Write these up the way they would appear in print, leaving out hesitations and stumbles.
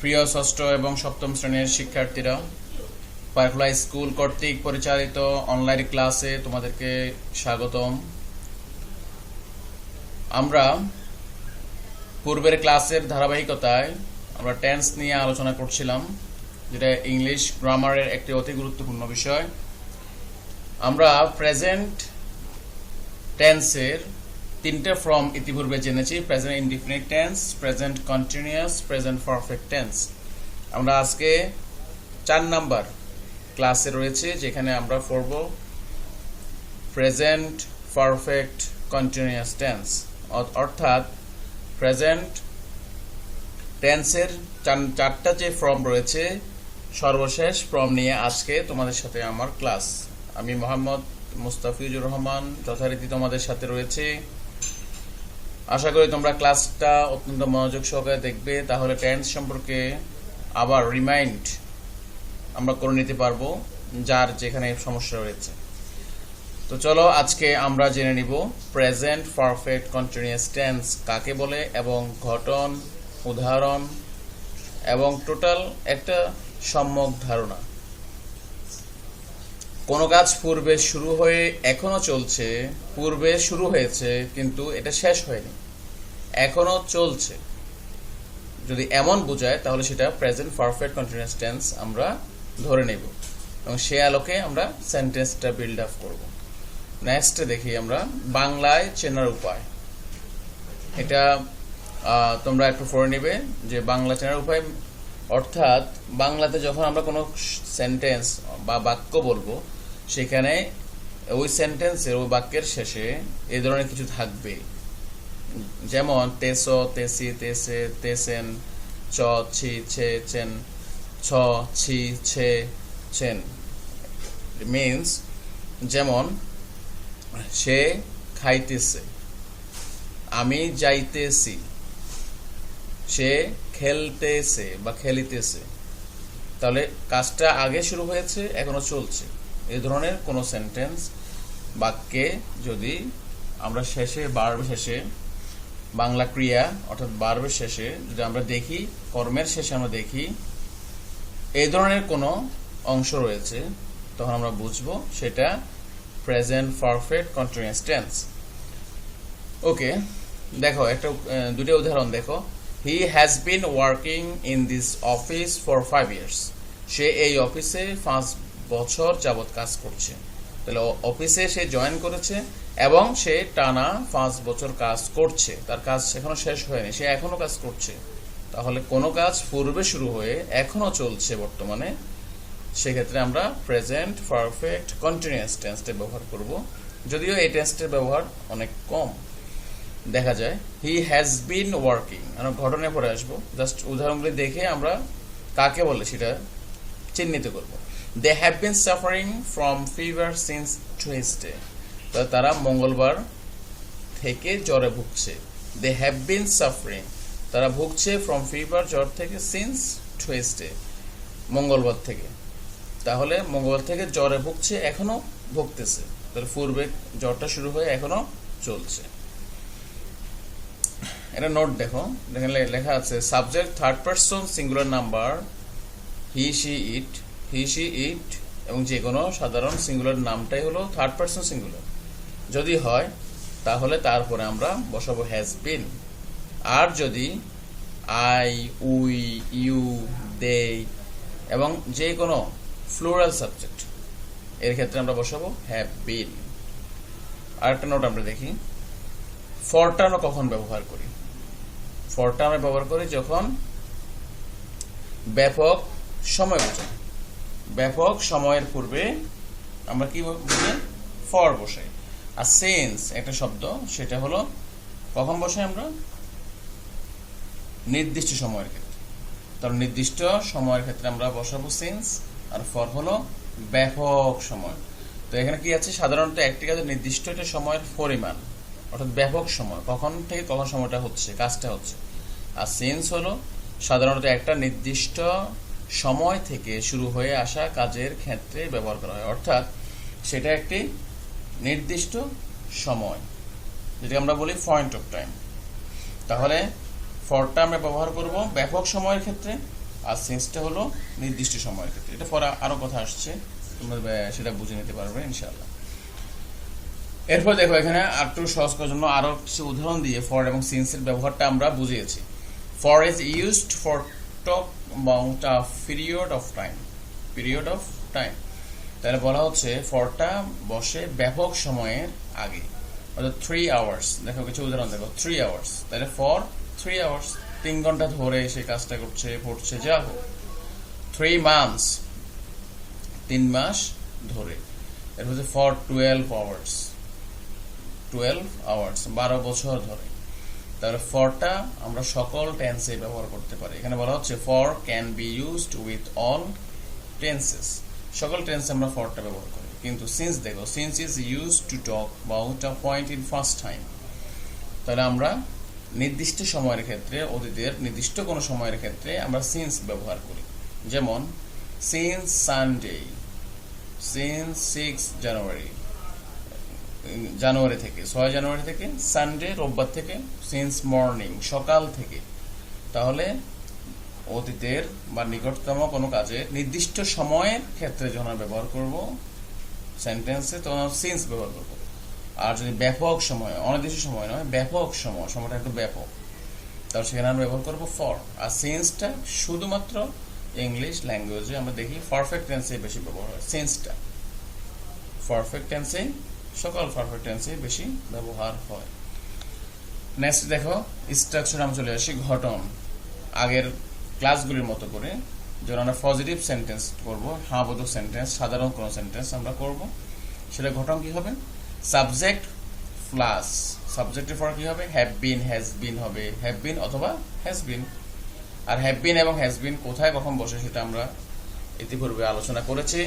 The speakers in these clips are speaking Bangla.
প্রিয় ষষ্ঠ এবং সপ্তম শ্রেণীর শিক্ষার্থীরা, পারখোলা স্কুল কর্তৃক পরিচালিত অনলাইন ক্লাসে তোমাদেরকে স্বাগতম। আমরা পূর্বের ক্লাসের ধারাবাহিকতায় আমরা টেন্স নিয়ে আলোচনা করছিলাম, যেটা ইংলিশ গ্রামারের একটি অতি গুরুত্বপূর্ণ বিষয়। আমরা প্রেজেন্ট টেন্সের তিনটে ফর্ম ইতিপূর্বে জেনেছি: present indefinite tense, present continuous, present perfect tense. আমরা আজকে 4 নাম্বার ক্লাসে রয়েছে, যেখানে আমরা পড়ব প্রেজেন্ট পারফেক্ট কন্টিনিউয়াস টেন্স, অর্থাৎ প্রেজেন্ট টেন্সের চারটা যে ফর্ম রয়েছে, সর্বশেষ ফর্ম নিয়ে আজকে তোমাদের সাথে আমার ক্লাস। আমি মোহাম্মদ মুস্তাফিজুর রহমান যথারীতি তোমাদের সাথে রয়েছে। আশা করি তোমরা ক্লাসটা অত্যন্ত মনোযোগ সহকারে দেখবে, তাহলে টেন্স সম্পর্কে আবার রিমাইন্ড আমরা করে নিতে পারবো, যার যেখানে সমস্যা রয়েছে। তো চলো আজকে আমরা জেনে নিব প্রেজেন্ট পারফেক্ট কন্টিনিউয়াস টেন্স কাকে বলে, এবং ঘটন, উদাহরণ এবং টোটাল একটা সম্যক ধারণা। কোনো কাজ পূর্বে শুরু হয়ে এখনো চলছে, পূর্বে শুরু হয়েছে কিন্তু এটা শেষ হয়নি, এখনো চলছে, যদি এমন বোঝায় তাহলে সেটা প্রেজেন্ট পারফেক্ট কন্টিনিউয়াস টেন্স আমরা ধরে নেব, এবং সে আলোকে আমরা সেন্টেন্সটা বিল্ড আপ করব। নেক্সট দেখি আমরা বাংলায় চেনার উপায়। এটা তোমরা একটু পড়ে নেবে যে বাংলা চেনার উপায় অর্থাৎ বাংলাতে যখন আমরা কোনো সেন্টেন্স বা বাক্য বলবো, সেখানে ওই সেন্টেন্সের ওই বাক্যের শেষে এই ধরনের কিছু থাকবে, যেমন তেসো, তেসি, তেসে, তেসেন, চ, ছি, ছে, চেন, ছ, ছি, ছে, চেন। মিনস যেমন সে খাইতেছে, আমি যাইতেছি, সে খেলতেছে বা খেলিতেছে। তাহলে কাজটা আগে শুরু হয়েছে, এখনো চলছে। এই ধরনের কোনো সেন্টেন্স বাক্যে যদি আমরা শেষে ভার্বের শেষে বাংলা ক্রিয়া অর্থাৎ ভার্বের শেষে যদি আমরা দেখি, কর্মের শেষে আমরা দেখি এই ধরনের কোনো অংশ রয়েছে, তখন আমরা বুঝবো সেটা প্রেজেন্ট পারফেক্ট কন্টিনিউয়াস টেন্স। ওকে, দেখো দুটো উদাহরণ দেখো। He has been working in this office for 5 years। সে এই অফিসে 5 বছর যাবৎ কাজ করছে। তাহলে অফিসে সে জয়েন করেছে এবং সে টানা 5 বছর কাজ করছে, তার কাজ এখনো শেষ হয়নি, সে এখনো কাজ করছে। তাহলে কোনো কাজ পূর্বে শুরু হয়ে এখনো চলছে বর্তমানে, সেক্ষেত্রে আমরা প্রেজেন্ট পারফেক্ট কন্টিনিউয়াস টেন্সটা ব্যবহার করব, যদিও এই টেন্সটার ব্যবহার অনেক কম দেখা যায়। হি হ্যাজ বিন ওয়ার্কিং, আমরা ঘটনায় পরে আসবো, জাস্ট উদাহরণগুলি দেখে আমরা কাকে বলে সেটা চিহ্নিত করব। They have been suffering from fever since Tuesday, তারা মঙ্গলবার থেকে জ্বরে ভুগছে। দে হ্যাভ বিন সাফারিং, তারা ভুগছে ফ্রম ফিভার, জ্বর থেকে, সিন্স টুয়েসডে, মঙ্গলবার থেকে। তাহলে মঙ্গলবার থেকে জ্বরে ভুগছে, এখনো ভুগতেছে, তাহলে পূর্বে জ্বরটা শুরু হয়ে এখনো চলছে। এটা নোট দেখো, এখানে লেখা আছে subject third person singular number he, she, it. He, she, it এবং যে কোনো সাধারণ সিঙ্গুলার নামটাই হলো থার্ড পারসন সিঙ্গুলার। যদি হয় তাহলে তারপরে আমরা বসাবো হ্যাজ বিন। আর যদি আই, উই, ইউ, দে এবং যে কোনো ফ্লোরাল সাবজেক্ট, এর ক্ষেত্রে আমরা বসাবো হ্যাভ বিন। আরেকটা নোট আমরা দেখি, ফরটা আমরা কখন ব্যবহার করি। ফরটা আমরা ব্যবহার করি যখন ব্যাপক সময় বোঝায়। ব্যাপক সময়ের পূর্বে আমরা কি বলি, ফর বসাই। আর সিন্স একটা শব্দ, সেটা হলো কখন বসাই আমরা, নির্দিষ্ট সময়ের ক্ষেত্রে। তার নির্দিষ্ট সময়ের ক্ষেত্রে আমরা বসাবো সিন্স, আর ফর হলো ব্যাপক সময়। তো এখানে কি আছে, সাধারণত একটি কাজের নির্দিষ্ট একটা সময়ের পরিমাণ, অর্থাৎ ব্যাপক সময়, কখন থেকে কখন সময়টা হচ্ছে, কাজটা হচ্ছে। আর সিন্স হলো সাধারণত একটা নির্দিষ্ট সময় থেকে শুরু হয়ে আসা কাজের ক্ষেত্রে ব্যবহার করা হয়, অর্থাৎ সেটা একটি নির্দিষ্ট সময়, যেটা আমরা বলি পয়েন্ট অফ টাইম। তাহলে ফরটা আমরা ব্যবহার করব ব্যাপক সময়ের ক্ষেত্রে, আর সিন্সটা হলো নির্দিষ্ট সময়ের ক্ষেত্রে। এটা পরে আরো কথা আসছে, তোমরা সেটা বুঝে নিতে পারবে ইনশাআল্লাহ। এরপর দেখো এখানে একটু সহজ করার জন্য আরো কিছু উদাহরণ দিয়ে ফর এবং সিন্সের ব্যবহারটা আমরা বুঝিয়েছি। For is used for talk about a period of time, period of time. তাহলে বলা হচ্ছে ফরটা বসে ব্যাপক সময়ের আগে, অর্থাৎ 3 আওয়ার্স। দেখো কিছু উদাহরণ দেখো, 3 আওয়ার্স, তাহলে ফর 3 আওয়ার্স, 3 ঘন্টা ধরে সে কাজটা করছে, পড়ছে, যা হোক। 3 মান্থস, 3 মাস ধরে। এরপর হচ্ছে ফর 12 আওয়ার্স, 12 আওয়ার্স, 12 বছর ধরে। তাহলে ফরটা আমরা সকল টেন্সে ব্যবহার করতে পারি। এখানে বলা হচ্ছে for can be used with all tenses, সকল টেন্সে আমরা ফরটা ব্যবহার করি। কিন্তু সিন্স দেখো, since is used to talk about a point in first time. তাহলে আমরা নির্দিষ্ট সময়ের ক্ষেত্রে, অতীতের নির্দিষ্ট কোনো সময়ের ক্ষেত্রে আমরা সিন্স ব্যবহার করি। যেমন সিন্স সানডে, সিন্স 6 জানুয়ারি, জানুয়ারি থেকে, 6 জানুয়ারি থেকে, সানডে রোববার থেকে, সিন্স মর্নিং সকাল থেকে। তাহলে অতীতের বা নিকটতম কোনো কাজে নির্দিষ্ট সময়ের ক্ষেত্রে যখন আমরা ব্যবহার করব সেন্টেন্সে, তখন আমরা সিন্স ব্যবহার করব। আর যদি ব্যাপক সময়, অনির্দিষ্ট সময় নয়, ব্যাপক সময়, সময়টা একটু ব্যাপক, তাহলে সেখানে আমরা ব্যবহার করবো ফর। আর সিন্সটা শুধুমাত্র ইংলিশ ল্যাঙ্গুয়েজে আমরা দেখি পারফেক্ট টেন্সে বেশি ব্যবহার হয়। সিন্সটা পারফেক্ট টেন্সে, সকল পারফেক্ট টেন্সে বেশি ব্যবহার হয়। নেক্সট দেখো স্ট্রাকচার আমরা চলে আসি, গঠন। আগের ক্লাসগুলির মতো করে যখন আমরা পজিটিভ সেন্টেন্স করব, হ্যাঁ বোধক সেন্টেন্স, সাধারণ কোনো সেন্টেন্স আমরা করব, সেটা গঠন কি হবে? সাবজেক্ট প্লাস সাবজেক্টের পর কি হবে? হ্যাভ বিন, হ্যাজ বিন হবে, হ্যাভ বিন অথবা has been. R have been এবং হ্যাজ বিন কোথায় কখন বসে সেটা আমরা ইতিপূর্বে আলোচনা করেছি।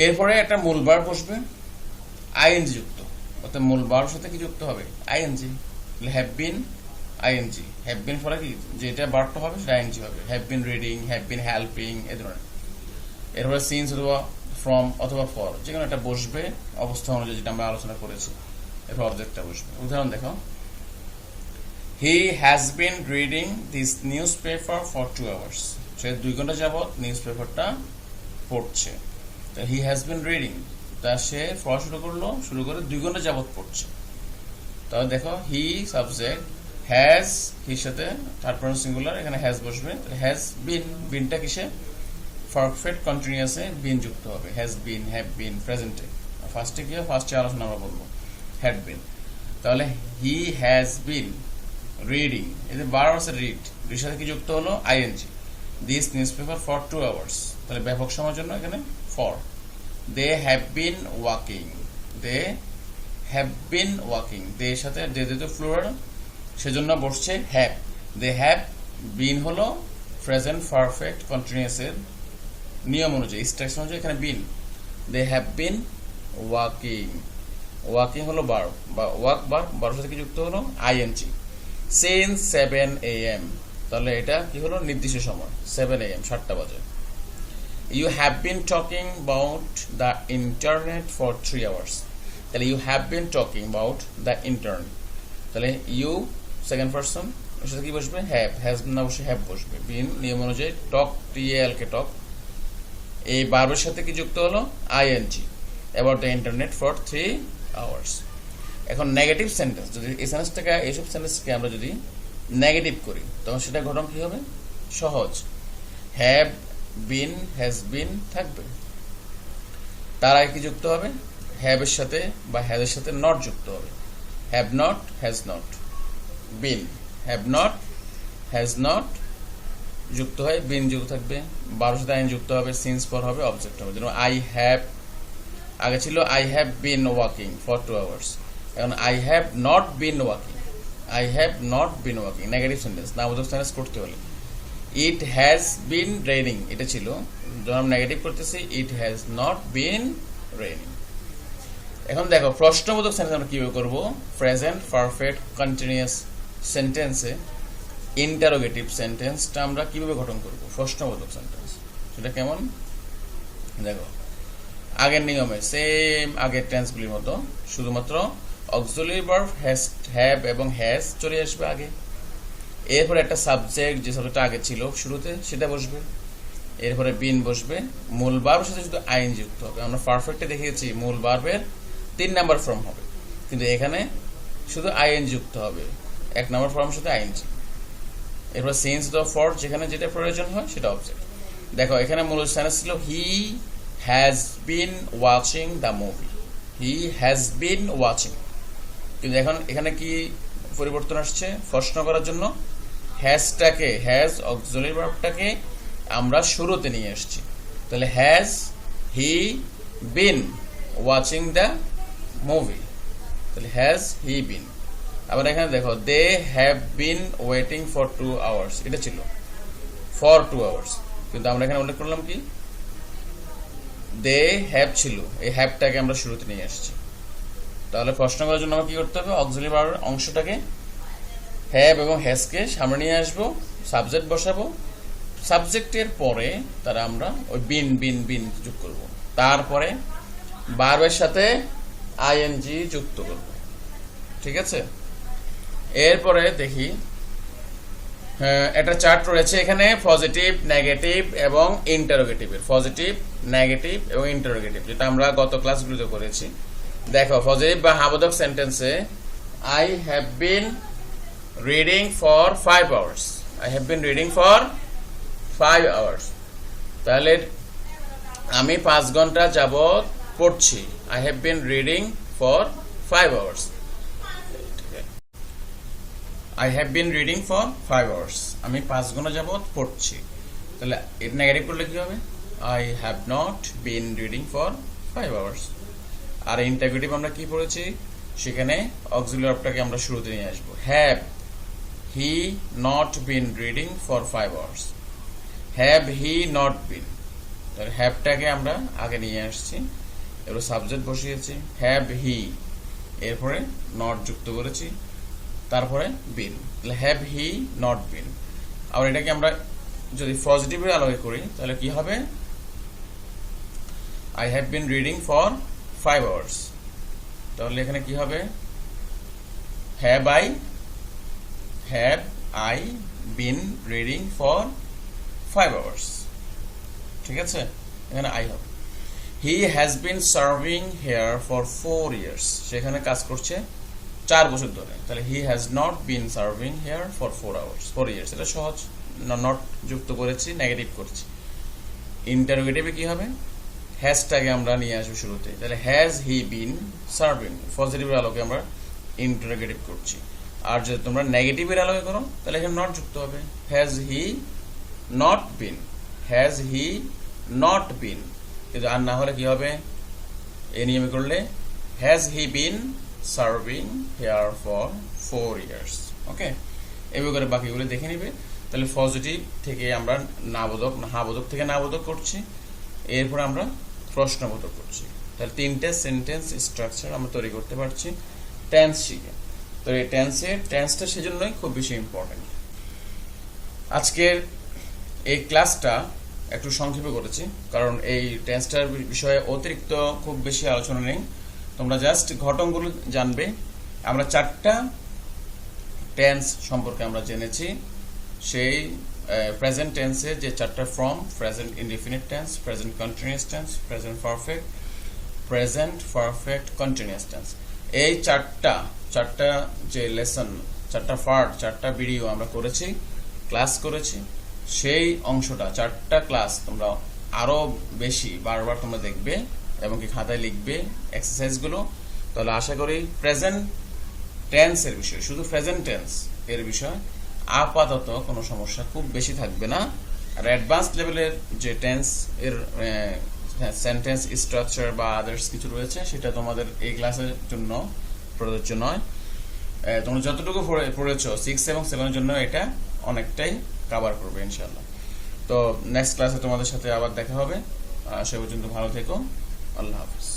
এরপরে একটা মূল ভার্ব বসবে আইএনজি যুক্ত, অর্থাৎ মূল ভার্বের সাথে কি যুক্ত হবে? ING. Have been ING, have been পরে কি যেটা ভার্বটা হবে সেটা আইএনজি হবে। Have been reading, have been helping, এ ধরনের। এরপরে সিন্স অথবা ফ্রম অথবা ফর, যে কোনো একটা বসবে অবস্থা অনুযায়ী, যেটা আমরা আলোচনা করেছি। এরপর অবজেক্টটা বসবে। উদাহরণ দেখো, he has been reading this newspaper for 2 hours. সে 2 ঘন্টা যাবৎ নিউজ পেপারটা পড়ছে। হি হ্যাজ বিন রিডিং, তা সে পড়া শুরু করে 2 ঘন্টা যাবৎ পড়ছে। তাহলে দেখো হি সাবজেক্ট, হ্যাজ হির সাথে থার্ড পারসন সিঙ্গুলার, এখানে হ্যাজ বসবে। হ্যাজ বিন, বিনটা কিসে? পারফেক্ট কন্টিনিউয়াসে বিন যুক্ত হবে। হ্যাজ বিন, হ্যাভ বিন, প্রেজেন্টে। ফার্স্টে কি হবে? ফার্স্টে আলোচনা আমরা বলবো হ্যাড বিন। তাহলে হি হ্যাজ বিন রিডিং, এই যে বার আছে রিড, এর সাথে কি যুক্ত হলো? ING. This newspaper for 2 hours, তাহলে ব্যাপক সময়ের জন্য এখানে for. They have been walking, they have been walking, they এর সাথে দে তো ফ্লুরাল, সেজন্য বসছে হ্যাভ। দে হ্যাভ বিন হলো প্রেজেন্ট পারফেক্ট কন্টিনিউয়াসের নিয়ম অনুযায়ী, স্ট্রাকচার অনুযায়ী এখানে been. They have been walking, walking হলো ভার্ব বা ওয়াক ভার্ব, ভার্বের সাথে কি যুক্ত হলো? আইএনজি। সিন্স 7 AM, তাহলে এটা কি হলো? নির্দিষ্ট সময়, 7 AM, 7টা বাজে। You have been talking about the internet for 3 hours, তাহলে you have been talking about the internet, তাহলে ইউ সেকেন্ড পারসন, এর সাথে কি বসবে? হ্যাভ, হ্যাজ বিন অবশ্যই হ্যাভ বসবে। বিন নিয়ম অনুযায়ী টক, টিএল কে টক, এই ভার্বের সাথে কি যুক্ত হলো? ING, about the internet for 3 hours. এখন নেগেটিভ সেন্টেন্স, যদি এই সেন্টেন্সটাকে, এইসব সেন্টেন্সকে আমরা যদি নেগেটিভ করি, তখন সেটা গঠন কি হবে? সহজ, হ্যাভ বিন, হ্যাজ বিন থাকবে, তার আগে কি যুক্ত হবে? হ্যাভ এর সাথে বা হ্যাজ এর সাথে নট যুক্ত হবে। Have not, has not, been, have not, has not যুক্ত হয়, বিন যুক্ত থাকবে, ভার্বের সাথে আইন যুক্ত হবে, সিন্স পর হবে, অবজেক্ট হবে। যেমন আই হ্যাভ, আগে ছিল I have been walking for 2 hours, এখন I have not been walking, I have not been walking, negative sentence, নামবোধক সেন্টেন্স করতে হলে। ইট হ্যাজ বিন রেইনিং, এটা ছিল, যখন আমরা নেগেটিভ করতেছি, it has not been raining. এখন দেখো প্রশ্নবোধক সেন্টেন্স আমরা কিভাবে করব? প্রেজেন্ট পারফেক্ট কন্টিনিউয়াস সেন্টেন্সে ইন্টারোগেটিভ সেন্টেন্সটা আমরা কিভাবে গঠন করব? প্রশ্নবোধক সেন্টেন্স, সেটা কেমন দেখো, আগের নিয়মে সেম, আগের টেন্সগুলির মতো, শুধুমাত্র অক্সিলারি ভার্ব হ্যাভ এবং হ্যাজ চলে আসবে আগে। এরপরে একটা সাবজেক্ট, যে সাবজেক্টটা আগে ছিল শুরুতে সেটা বসবে, এরপরে বিন বসবে, মূল ভার্বের সাথে শুধু আইন যুক্ত হবে। আমরা পারফেক্টে দেখিয়েছি মূল ভার্বের 3 নাম্বার ফর্ম হবে, কিন্তু এখানে শুধু আইএন যুক্ত হবে, 1 নাম্বার ফর্মের সাথে আইএনজি। এরপর সিন্স দ্য ফর, যেখানে যেটা প্রয়োজন হয় সেটা অবজেক্ট। দেখো এখানে মূল সেন্টেন্স ছিল হি has bin watching the movie, he has been watching, কিন্তু এখন এখানে কি পরিবর্তন আসছে? প্রশ্ন করার জন্য হ্যাজটাকে, হ্যাজ অক্সিলারি ভার্বটাকে আমরা শুরুতে নিয়ে আসছি। তাহলে has he been watching the movie, তাহলে হ্যাজ হি বিন। আবার এখানে দেখো they have been waiting for 2 hours, এটা ছিল ফর 2 আওয়ার্স, কিন্তু আমরা এখানে উল্লেখ করলাম কি দে হ্যাভ ছিল, এই হ্যাভটাকে আমরা শুরুতে নিয়ে আসছি। তাহলে প্রশ্ন করার জন্য আমরা কি করতে হবে? অক্সিলারি ভার্বের অংশটাকে হ্যাভ এবং হ্যাজকে সামনে নিয়ে আসবো, সাবজেক্ট বসাবো, সাবজেক্টের পরে তারা আমরা ওই বিন বিন বিন যোগ করব, তারপরে ভার্বের সাথে আইএনজি যুক্ত করব। ঠিক আছে, এরপরে দেখি একটা চার্ট রয়েছে এখানে পজিটিভ, নেগেটিভ এবং ইন্টারোগেটিভের, পজিটিভ, নেগেটিভ এবং ইন্টারোগেটিভ, যেটা আমরা গত ক্লাসগুলোতে করেছি। দেখো পজিটিভ বা হাবোধক সেন্টেন্সে I have been reading for 5 hours, I have been reading for 5 hours, তাহলে আমি 5 ঘন্টা যাবত পড়ছি। I have been reading for 5 hours, I have been reading for 5 hours, আমি 5 ঘন্টা যাবত পড়ছি। তাহলে এর নেগেটিভ করলে কি হবে? I have not been reading for 5 hours. আর ইন্টারোগেটিভ আমরা কি পড়েছি? সেখানে অক্সিলারি ভার্বটাকে আমরা শুরুতে নিয়ে আসবো। Have he not been reading for 5 hours, have he not বিন, তাহলে হ্যাভটাকে আমরা আগে নিয়ে আসছি, এবার সাবজেক্ট বসিয়েছি হ্যাভ হি, এরপরে নট যুক্ত করেছি, তারপরে বিন, তাহলে হ্যাভ হি নট বিন। আর এটাকে আমরা যদি পজিটিভের আলোকে করি তাহলে কি হবে? I have been reading for 5 hours, তাহলে এখানে কি হবে? Have I been reading for 5 hours. ঠিক আছে, এখানে আই হবে। হি has bin serving here for 4 years, সেখানে কাজ করছে 4 বছর ধরে, তাহলে he has not bin serving here for 4 years. এটা সহজ, নট যুক্ত করেছি, নেগেটিভ করছি। ইন্টারোগেটিভে কি হবে? হ্যাজটাকে আমরা নিয়ে আসবো শুরুতে, তাহলে হ্যাজ হি বিন সার্ভিং, পজিটিভের আলোকে আমরা ইন্টারোগেটিভ করছি। আর যদি তোমরা নেগেটিভের আলোকে করো তাহলে এখানে নট যুক্ত হবে, has he not been, has he not been. কিন্তু আর না হলে কি হবে? এই নিয়মে করলে has he been serving here for 4 years. Okay, এভাবে করে বাকিগুলো দেখে নিবে। তাহলে পজিটিভ থেকে আমরা নাবোধক, হাবোধক থেকে নাবোধক করছি, এরপর আমরা প্রশ্নবোধক করছি। তাহলে 3টে সেন্টেন্স স্ট্রাকচার আমরা তৈরি করতে পারছি টেন্স শিখে। তো এই টেন্সটা সেজন্যই খুব বেশি ইম্পর্টেন্ট। আজকের এই ক্লাসটা একটু সংক্ষেপে করেছি, কারণ এই টেন্সটার বিষয়ে অতিরিক্ত খুব বেশি আলোচনা নেই, তোমরা জাস্ট ঘটনাগুলো জানবে। আমরা 4টা টেন্স সম্পর্কে আমরা জেনেছি। সেই প্রেজেন্ট টেন্সের যে 4টা form, present indefinite tense, present continuous tense, present perfect continuous tense, এই 4টা যে লেসন, 4টা পার্ট, 4টা ভিডিও আমরা করেছি, ক্লাস করেছি, সেই অংশটা 4টা ক্লাস তোমরা আরো বেশি বারবার তোমরা দেখবে এবং কি খাতায় লিখবে এক্সারসাইজগুলো। তাহলে আশা করি প্রেজেন্ট টেন্স এর বিষয়, শুধু প্রেজেন্ট টেন্স এর বিষয় আপাতত কোনো সমস্যা খুব বেশি থাকবে না। আর অ্যাডভান্স লেভেলের যে টেন্স এর সেন্টেন্স স্ট্রাকচার বা আদার্স কিছু রয়েছে, সেটা তোমাদের এই ক্লাসের জন্য প্রযোজ্য নয়। তোমরা যতটুকু পড়েছো 6 এবং 7 এর জন্য এটা অনেকটাই কভার করবে ইনশাআল্লাহ। তো নেক্সট ক্লাসে তোমাদের সাথে আবার দেখা হবে। সে পর্যন্ত ভালো থেকো, আল্লাহ হাফেজ।